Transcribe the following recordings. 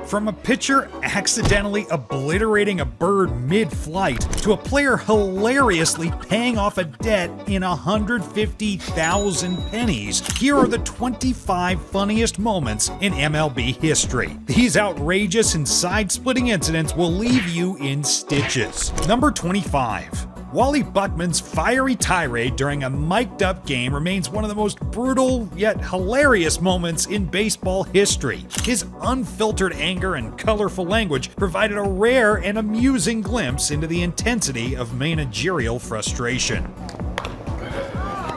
From a pitcher accidentally obliterating a bird mid-flight to a player hilariously paying off a debt in 150,000 pennies, here are the 25 funniest moments in MLB history. These outrageous and side-splitting incidents will leave you in stitches. Number 25. Wally Buckman's fiery tirade during a mic'd-up game remains one of the most brutal yet hilarious moments in baseball history. His unfiltered anger and colorful language provided a rare and amusing glimpse into the intensity of managerial frustration.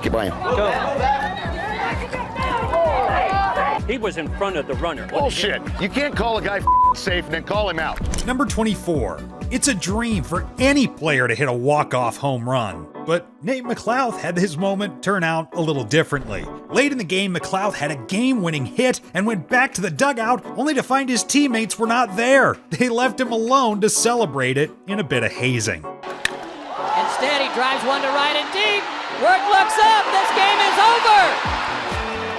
Get by him. Go. He was in front of the runner. Bullshit. You can't call a guy safe and then call him out. Number 24. It's a dream for any player to hit a walk-off home run. But Nate McLouth had his moment turn out a little differently. Late in the game, McLouth had a game-winning hit and went back to the dugout only to find his teammates were not there. They left him alone to celebrate it in a bit of hazing. Instead, he drives one to right and deep. Work looks up. This game is over.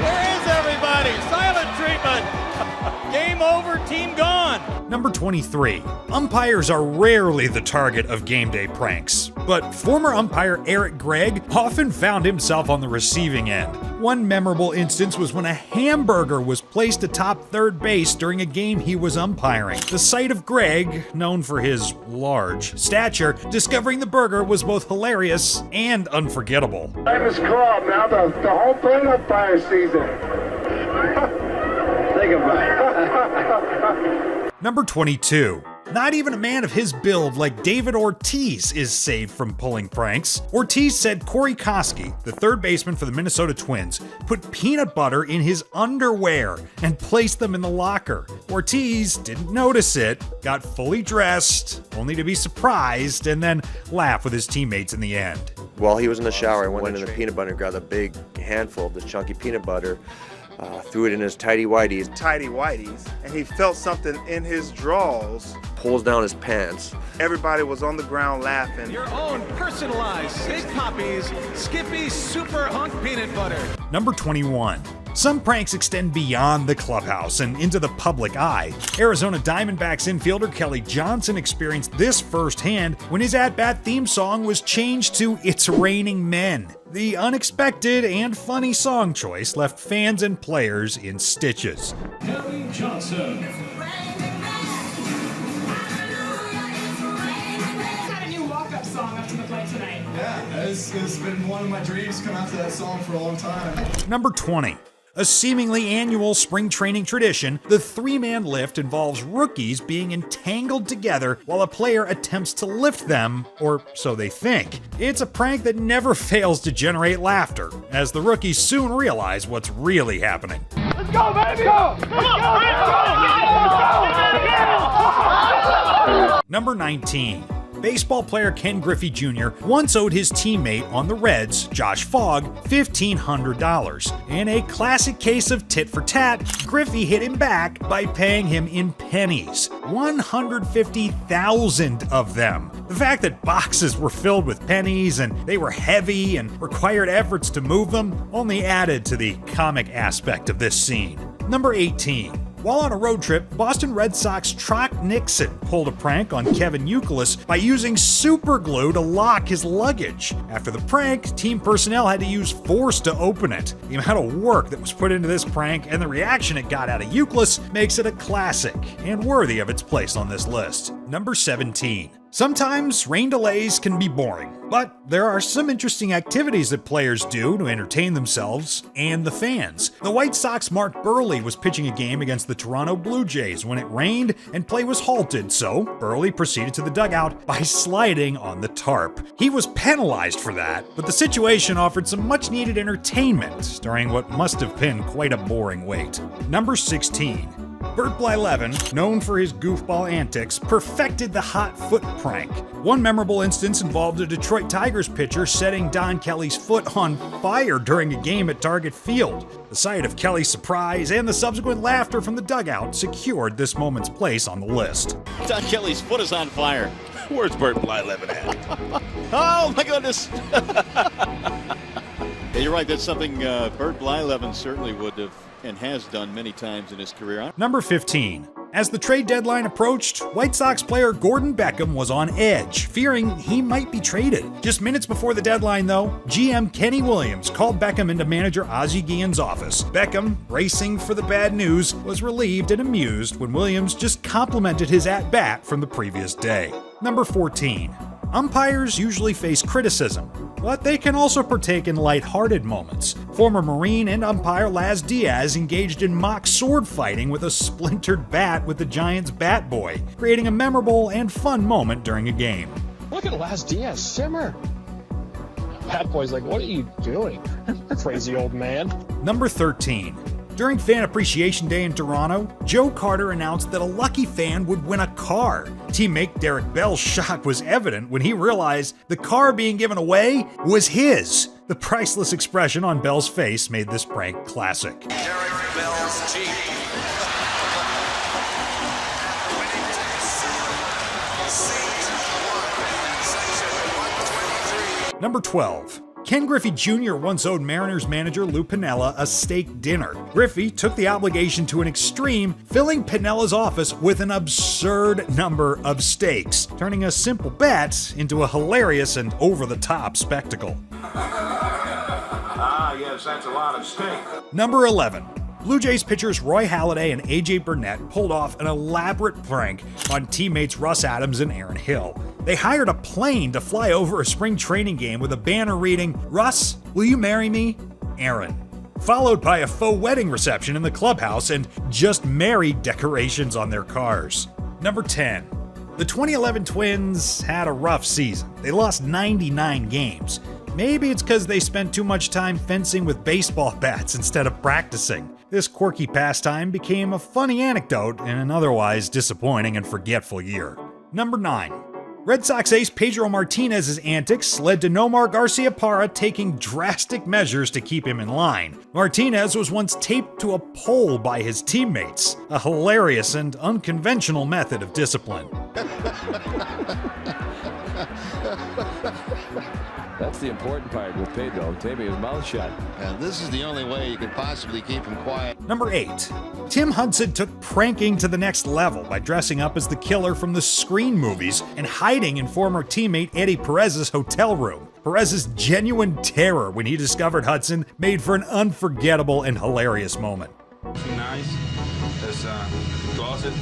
Where is everybody? Silent treatment. Game over, team gone. Number 23. Umpires are rarely the target of game day pranks, but former umpire Eric Gregg often found himself on the receiving end. One memorable instance was when a hamburger was placed atop third base during a game he was umpiring. The sight of Gregg, known for his large stature, discovering the burger was both hilarious and unforgettable. Time is called now, the whole plate umpire season. Think about it. Number 22. Not even a man of his build like David Ortiz is saved from pulling pranks. Ortiz said Corey Koski, the third baseman for the Minnesota Twins, put peanut butter in his underwear and placed them in the locker. Ortiz didn't notice it, got fully dressed, only to be surprised and then laugh with his teammates in the end. While he was in the shower, I went in the peanut butter and grabbed a big handful of this chunky peanut butter. Threw it in his tighty whities, and he felt something in his drawers. Pulls down his pants. Everybody was on the ground laughing. Your own personalized Big Poppy's Skippy Super Hunk Peanut Butter. Number 21. Some pranks extend beyond the clubhouse and into the public eye. Arizona Diamondbacks infielder Kelly Johnson experienced this firsthand when his at-bat theme song was changed to It's Raining Men. The unexpected and funny song choice left fans and players in stitches. Kelly Johnson. Got a new walk-up song up to the plate tonight. Yeah, it's been one of my dreams to come out to that song for a long time. Number 20. A seemingly annual spring training tradition, the three-man lift involves rookies being entangled together while a player attempts to lift them, or so they think. It's a prank that never fails to generate laughter, as the rookies soon realize what's really happening. Let's go, baby! Go! Let's go! Number 19. Baseball player Ken Griffey Jr. once owed his teammate on the Reds, Josh Fogg, $1,500. In a classic case of tit for tat, Griffey hit him back by paying him in pennies. 150,000 of them. The fact that boxes were filled with pennies and they were heavy and required efforts to move them only added to the comic aspect of this scene. Number 18. While on a road trip, Boston Red Sox Troc Nixon pulled a prank on Kevin Youkilis by using super glue to lock his luggage. After the prank, team personnel had to use force to open it. The amount of work that was put into this prank and the reaction it got out of Youkilis makes it a classic and worthy of its place on this list. Number 17. Sometimes rain delays can be boring, but there are some interesting activities that players do to entertain themselves and the fans. The White Sox Mark Burley was pitching a game against the Toronto Blue Jays when it rained and play was halted, so Burley proceeded to the dugout by sliding on the tarp. He was penalized for that, but the situation offered some much-needed entertainment during what must have been quite a boring wait. Number 16. Bert Bell, known for his goofball antics, perfected the hot foot prank. One memorable instance involved a Detroit Tigers pitcher setting Don Kelly's foot on fire during a game at Target Field. The sight of Kelly's surprise and the subsequent laughter from the dugout secured this moment's place on the list. Don Kelly's foot is on fire. Where's Bert Bell at? Oh my goodness! Yeah, you're right. That's something Bert Bell certainly would have and has done many times in his career. Number 15. As the trade deadline approached, White Sox player Gordon Beckham was on edge, fearing he might be traded. Just minutes before the deadline, though, GM Kenny Williams called Beckham into manager Ozzie Guillen's office. Beckham, bracing for the bad news, was relieved and amused when Williams just complimented his at-bat from the previous day. Number 14. Umpires usually face criticism, but they can also partake in lighthearted moments. Former Marine and umpire Laz Diaz engaged in mock sword fighting with a splintered bat with the Giants' bat boy, creating a memorable and fun moment during a game. Look at Laz Diaz simmer. Bat boy's like, what are you doing? Crazy old man. Number 13. During Fan Appreciation Day in Toronto, Joe Carter announced that a lucky fan would win a car. Teammate Derek Bell's shock was evident when he realized the car being given away was his. The priceless expression on Bell's face made this prank classic. Derek Bell's Jeep. Number 12. Ken Griffey Jr. once owed Mariners manager Lou Piniella a steak dinner. Griffey took the obligation to an extreme, filling Pinella's office with an absurd number of steaks, turning a simple bet into a hilarious and over-the-top spectacle. Ah, yes, that's a lot of steak. Number 11. Blue Jays pitchers Roy Halladay and A.J. Burnett pulled off an elaborate prank on teammates Russ Adams and Aaron Hill. They hired a plane to fly over a spring training game with a banner reading, "Russ, will you marry me? Aaron." Followed by a faux wedding reception in the clubhouse and "just married" decorations on their cars. Number 10. The 2011 Twins had a rough season. They lost 99 games. Maybe it's because they spent too much time fencing with baseball bats instead of practicing. This quirky pastime became a funny anecdote in an otherwise disappointing and forgetful year. Number 9. Red Sox ace Pedro Martinez's antics led to Nomar Garciaparra taking drastic measures to keep him in line. Martinez was once taped to a pole by his teammates, a hilarious and unconventional method of discipline. That's the important part with Pedro, taping his mouth shut. And this is the only way you could possibly keep him quiet. Number 8. Tim Hudson took pranking to the next level by dressing up as the killer from the Scream movies and hiding in former teammate Eddie Perez's hotel room. Perez's genuine terror when he discovered Hudson made for an unforgettable and hilarious moment. Nice. There's a closet.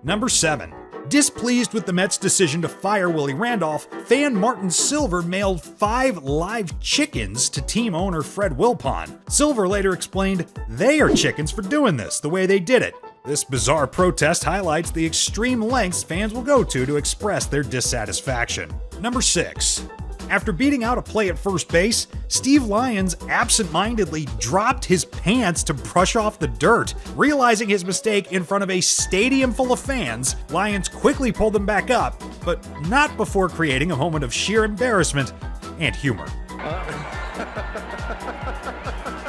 Number 7. Displeased with the Mets' decision to fire Willie Randolph, fan Martin Silver mailed 5 live chickens to team owner Fred Wilpon. Silver later explained they are chickens for doing this the way they did it. This bizarre protest highlights the extreme lengths fans will go to express their dissatisfaction. Number 6. After beating out a play at first base, Steve Lyons absent-mindedly dropped his pants to brush off the dirt. Realizing his mistake in front of a stadium full of fans, Lyons quickly pulled them back up, but not before creating a moment of sheer embarrassment and humor.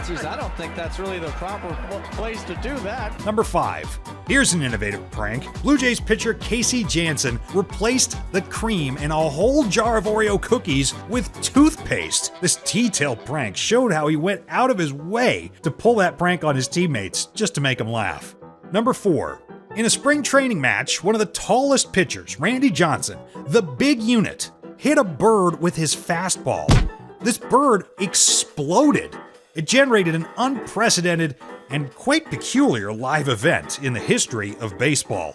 Geez, I don't think that's really the proper place to do that. Number 5. Here's an innovative prank. Blue Jays pitcher Casey Janssen replaced the cream in a whole jar of Oreo cookies with toothpaste. This detailed prank showed how he went out of his way to pull that prank on his teammates just to make them laugh. Number 4. In a spring training match, one of the tallest pitchers, Randy Johnson, the big unit, hit a bird with his fastball. This bird exploded. It generated an unprecedented and quite peculiar live event in the history of baseball.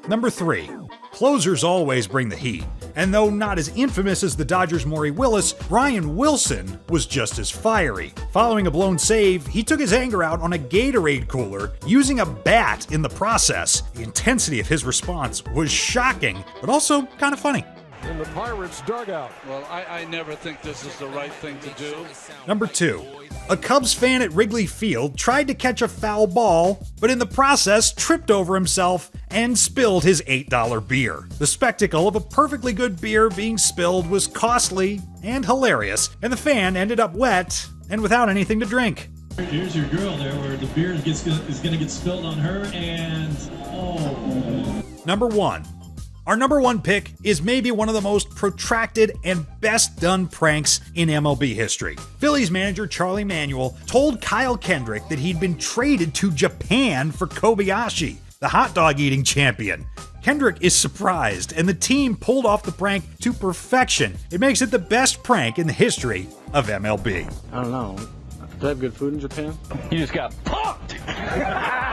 Number 3. Closers always bring the heat. And though not as infamous as the Dodgers' Maury Willis, Brian Wilson was just as fiery. Following a blown save, he took his anger out on a Gatorade cooler, using a bat in the process. The intensity of his response was shocking, but also kind of funny. In the Pirates' dugout. Well, I never think this is the right thing to do. Number 2. A Cubs fan at Wrigley Field tried to catch a foul ball, but in the process tripped over himself and spilled his $8 beer. The spectacle of a perfectly good beer being spilled was costly and hilarious, and the fan ended up wet and without anything to drink. Here's your girl there where the beer is going to get spilled on her and... oh. Number 1. Our number 1 pick is maybe one of the most protracted and best done pranks in MLB history. Phillies manager Charlie Manuel told Kyle Kendrick that he'd been traded to Japan for Kobayashi, the hot dog eating champion. Kendrick is surprised, and the team pulled off the prank to perfection. It makes it the best prank in the history of MLB. I don't know. Do they have good food in Japan? You just got punked!